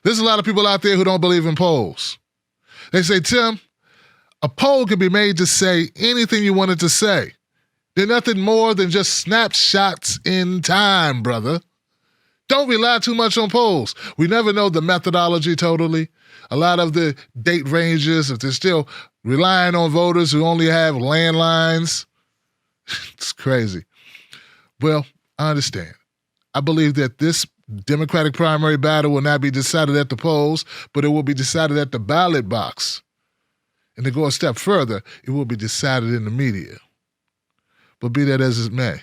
There's a lot of people out there who don't believe in polls. They say, Tim, a poll can be made to say anything you want it to say. They're nothing more than just snapshots in time, brother. Don't rely too much on polls. We never know the methodology totally. A lot of the date ranges, if they're still relying on voters who only have landlines, it's crazy. Well, I understand. I believe that this Democratic primary battle will not be decided at the polls, but it will be decided at the ballot box. And to go a step further, it will be decided in the media. But be that as it may,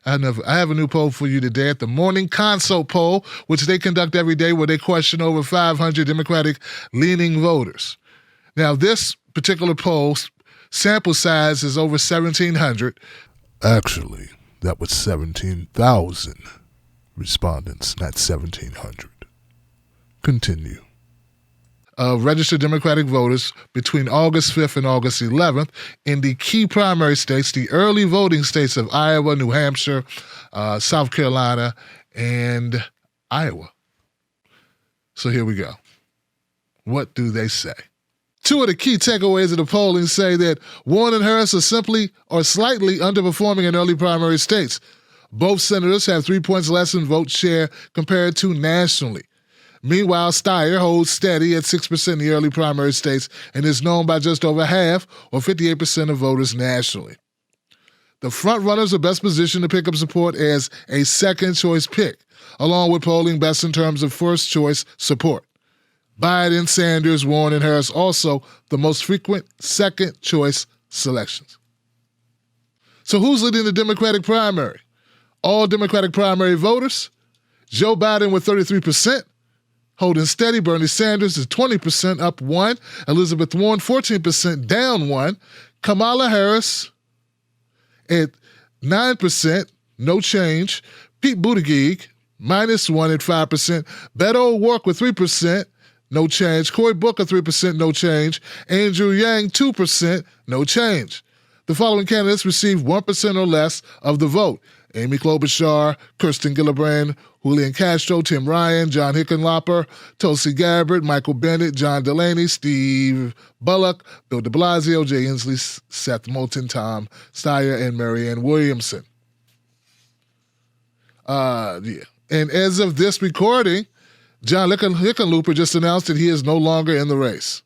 I have a new poll for you today at the Morning Consult poll, which they conduct every day where they question over 500 Democratic-leaning voters. Now, this particular poll sample size is over 1,700. Actually, that was 17,000 respondents, not 1,700. Continue. Registered Democratic voters between August 5th and August 11th in the key primary states, the early voting states of Iowa, New Hampshire, South Carolina, and Iowa. So here we go. What do they say? Two of the key takeaways of the polling say that Warren and Harris are simply or slightly underperforming in early primary states. Both senators have 3 points less in vote share compared to nationally. Meanwhile, Steyer holds steady at 6% in the early primary states and is known by just over half, or 58% of voters nationally. The frontrunners are best positioned to pick up support as a second-choice pick, along with polling best in terms of first-choice support. Biden, Sanders, Warren, and Harris also the most frequent second-choice selections. So who's leading the Democratic primary? All Democratic primary voters. Joe Biden with 33%. Holding steady, Bernie Sanders is 20% up 1. Elizabeth Warren, 14% down 1. Kamala Harris at 9%, no change. Pete Buttigieg, -1 at 5%. Beto O'Rourke with 3%, no change. Cory Booker, 3%, no change. Andrew Yang, 2%, no change. The following candidates received 1% or less of the vote: Amy Klobuchar, Kirsten Gillibrand, Julian Castro, Tim Ryan, John Hickenlooper, Tulsi Gabbard, Michael Bennet, John Delaney, Steve Bullock, Bill de Blasio, Jay Inslee, Seth Moulton, Tom Steyer, and Marianne Williamson. And as of this recording, John Hickenlooper just announced that he is no longer in the race.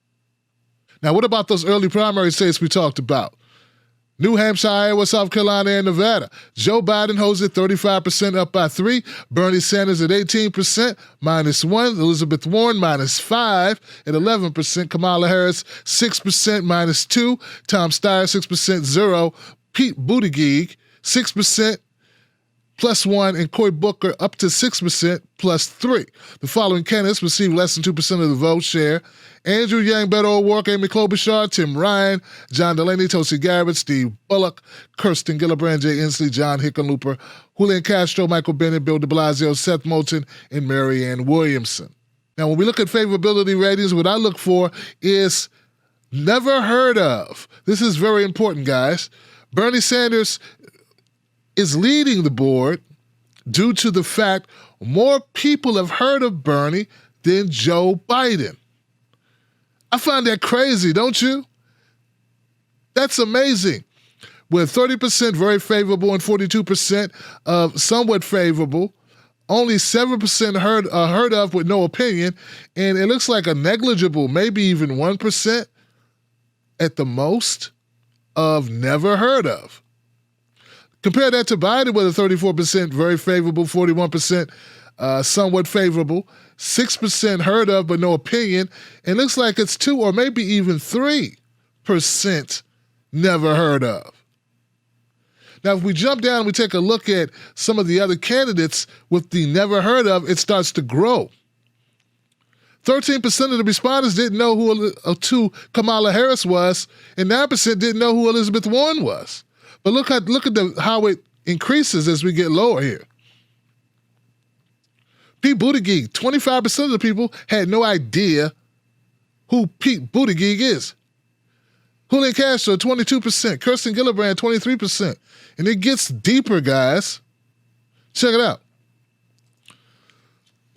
Now, what about those early primary states we talked about? New Hampshire, Iowa, South Carolina, and Nevada. Joe Biden holds it 35% up by 3. Bernie Sanders at 18%, -1. Elizabeth Warren, -5 at 11%. Kamala Harris, 6%, -2. Tom Steyer, 6%, 0. Pete Buttigieg, 6%, +1, and Cory Booker up to 6%, +3. The following candidates received less than 2% of the vote share: Andrew Yang, Beto O'Rourke, Amy Klobuchar, Tim Ryan, John Delaney, Tulsi Gabbard, Steve Bullock, Kirsten Gillibrand, Jay Inslee, John Hickenlooper, Julian Castro, Michael Bennet, Bill de Blasio, Seth Moulton, and Marianne Williamson. Now, when we look at favorability ratings, what I look for is never heard of. This is very important, guys. Bernie Sanders is leading the board due to the fact more people have heard of Bernie than Joe Biden. I find that crazy, don't you? That's amazing. With 30% very favorable and 42% of somewhat favorable, only 7% heard of with no opinion, and it looks like a negligible, maybe even 1% at the most, of never heard of. Compare that to Biden with a 34% very favorable, 41% somewhat favorable, 6% heard of but no opinion, and looks like it's 2 or maybe even 3% never heard of. Now, if we jump down and we take a look at some of the other candidates with the never heard of, it starts to grow. 13% of the respondents didn't know who Kamala Harris was, and 9% didn't know who Elizabeth Warren was. But look at how it increases as we get lower here. Pete Buttigieg, 25% of the people had no idea who Pete Buttigieg is. Julian Castro, 22%. Kirsten Gillibrand, 23%. And it gets deeper, guys. Check it out.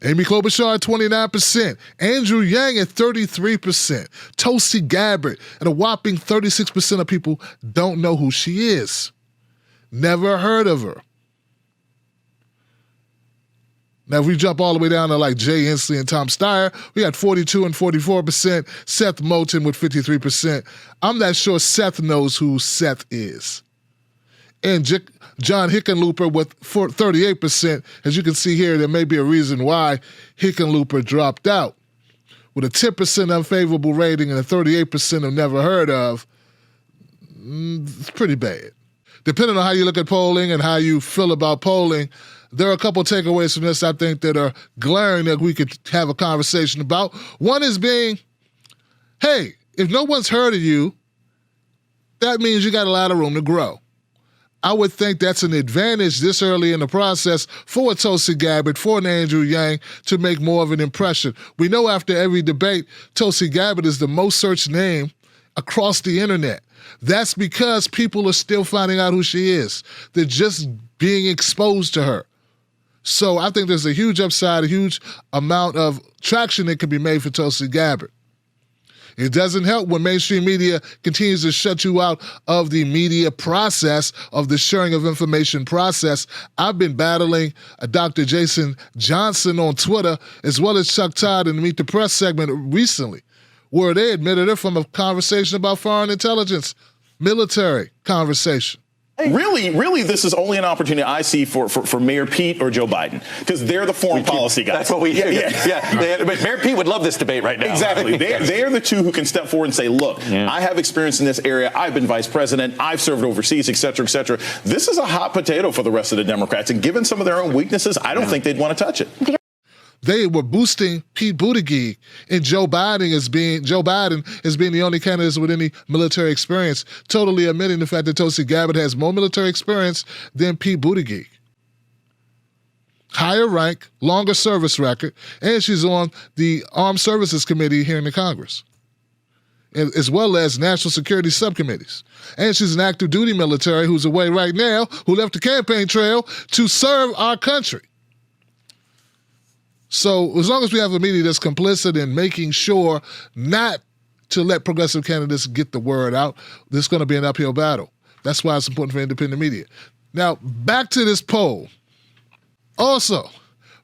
Amy Klobuchar at 29%, Andrew Yang at 33%, Tulsi Gabbard at a whopping 36% of people don't know who she is. Never heard of her. Now, if we jump all the way down to like Jay Inslee and Tom Steyer, we got 42 and 44%, Seth Moulton with 53%. I'm not sure Seth knows who Seth is. And John Hickenlooper with 38%. As you can see here, there may be a reason why Hickenlooper dropped out. With a 10% unfavorable rating and a 38% of never heard of, it's pretty bad. Depending on how you look at polling and how you feel about polling, there are a couple takeaways from this I think that are glaring that we could have a conversation about. One is being, hey, if no one's heard of you, that means you got a lot of room to grow. I would think that's an advantage this early in the process for Tulsi Gabbard, for an Andrew Yang, to make more of an impression. We know after every debate, Tulsi Gabbard is the most searched name across the internet. That's because people are still finding out who she is. They're just being exposed to her. So I think there's a huge upside, a huge amount of traction that can be made for Tulsi Gabbard. It doesn't help when mainstream media continues to shut you out of the media process, of the sharing of information process. I've been battling Dr. Jason Johnson on Twitter, as well as Chuck Todd in the Meet the Press segment recently, where they admitted it from a conversation about foreign intelligence, military conversation. Really, this is only an opportunity I see for Mayor Pete or Joe Biden, because they're the foreign policy guys. That's what we hear. Yeah. But Mayor Pete would love this debate right now. Exactly. They are the two who can step forward and say, look, I have experience in this area. I've been vice president. I've served overseas, et cetera, et cetera. This is a hot potato for the rest of the Democrats. And given some of their own weaknesses, I don't think they'd want to touch it. They were boosting Pete Buttigieg, and Joe Biden as being the only candidate with any military experience, totally admitting the fact that Tulsi Gabbard has more military experience than Pete Buttigieg. Higher rank, longer service record, and she's on the Armed Services Committee here in the Congress, as well as national security subcommittees. And she's an active duty military who's away right now, who left the campaign trail to serve our country. So as long as we have a media that's complicit in making sure not to let progressive candidates get the word out, there's going to be an uphill battle. That's why it's important for independent media. Now, back to this poll. Also,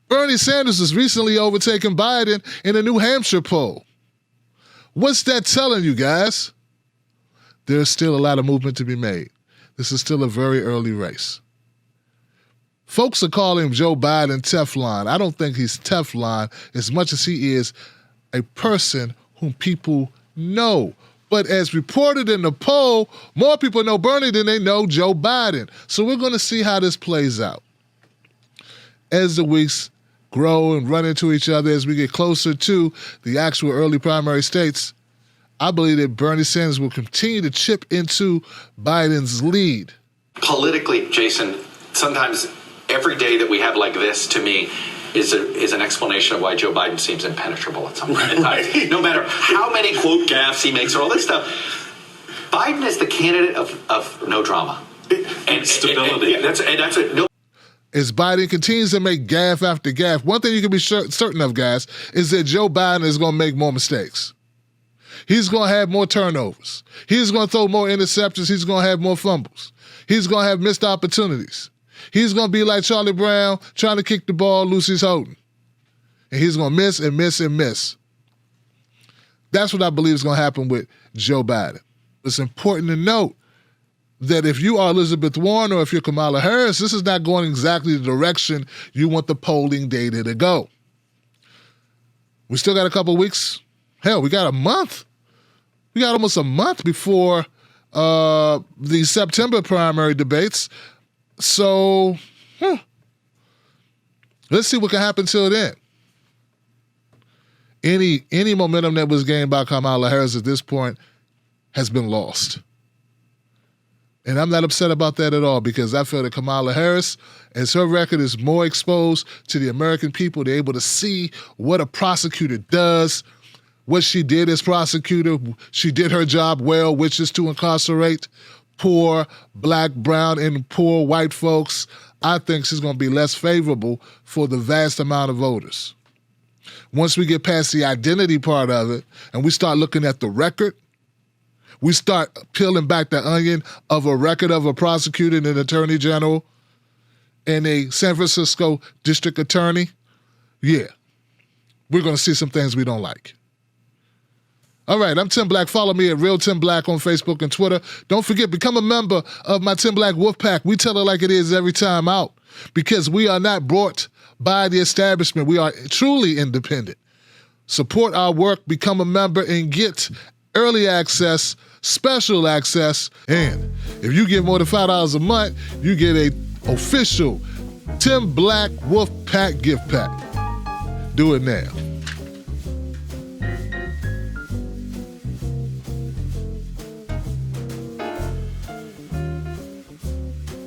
Bernie Sanders has recently overtaken Biden in a New Hampshire poll. What's that telling you, guys? There's still a lot of movement to be made. This is still a very early race. Folks are calling Joe Biden Teflon. I don't think he's Teflon as much as he is a person whom people know. But as reported in the poll, more people know Bernie than they know Joe Biden. So we're going to see how this plays out. As the weeks grow and run into each other, as we get closer to the actual early primary states, I believe that Bernie Sanders will continue to chip into Biden's lead. Politically, Jason, sometimes every day that we have like this, to me, is an explanation of why Joe Biden seems impenetrable at some point in time. No matter how many quote gaffes he makes or all this stuff, Biden is the candidate of no drama and stability. As Biden continues to make gaffe after gaffe, one thing you can be certain of, guys, is that Joe Biden is going to make more mistakes. He's going to have more turnovers. He's going to throw more interceptions. He's going to have more fumbles. He's going to have missed opportunities. He's going to be like Charlie Brown trying to kick the ball Lucy's holding. And he's going to miss and miss and miss. That's what I believe is going to happen with Joe Biden. It's important to note that if you are Elizabeth Warren or if you're Kamala Harris, this is not going exactly the direction you want the polling data to go. We still got a couple weeks. Hell, we got a month. We got almost a month before the September primary debates. So, let's see what can happen till then. Any momentum that was gained by Kamala Harris at this point has been lost. And I'm not upset about that at all, because I feel that Kamala Harris, as her record is more exposed to the American people, they're able to see what a prosecutor does, what she did as prosecutor. She did her job well, which is to incarcerate poor black, brown, and poor white folks. I think she's going to be less favorable for the vast amount of voters. Once we get past the identity part of it and we start looking at the record, we start peeling back the onion of a record of a prosecutor and an attorney general and a San Francisco district attorney, yeah, we're going to see some things we don't like. All right, I'm Tim Black. Follow me at Real Tim Black on Facebook and Twitter. Don't forget, become a member of my Tim Black Wolf Pack. We tell it like it is every time out because we are not brought by the establishment. We are truly independent. Support our work, become a member, and get early access, special access, and if you give more than $5 a month, you get a official Tim Black Wolf Pack gift pack. Do it now.